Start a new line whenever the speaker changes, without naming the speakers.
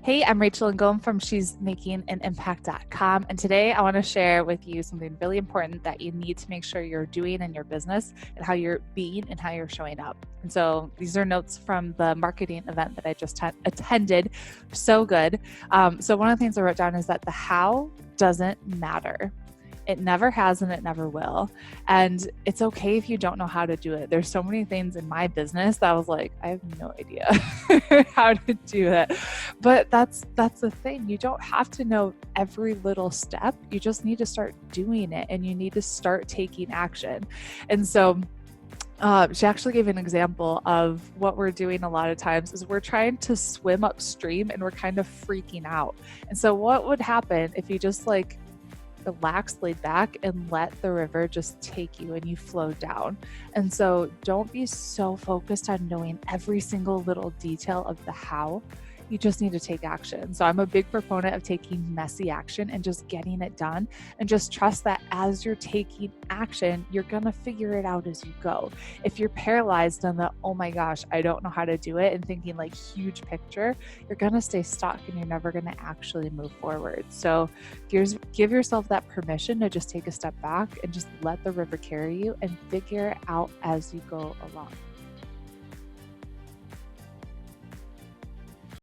Hey, I'm Rachel Ngom from She's Making an Impact.com. And today I want to share with you something really important that you need to make sure you're doing in your business and how you're being and how you're showing up. And so these are notes from the marketing event that I just attended. So good. So one of the things I wrote down is that the how doesn't matter. It never has and it never will. And it's okay if you don't know how to do it. There's so many things in my business that I was like, I have no idea how to do it. But that's the thing. You don't have to know every little step. You just need to start doing it and you need to start taking action. And so she actually gave an example of what we're doing a lot of times is we're trying to swim upstream and we're kind of freaking out. And so what would happen if you just relax, laid back, and let the river just take you and you flow down? And so don't be so focused on knowing every single little detail of the how. You just need to take action. So I'm a big proponent of taking messy action and just getting it done, and just trust that as you're taking action, you're going to figure it out as you go. If you're paralyzed on the, oh my gosh, I don't know how to do it, and thinking like huge picture, you're going to stay stuck and you're never going to actually move forward. So give yourself that permission to just take a step back and just let the river carry you and figure it out as you go along.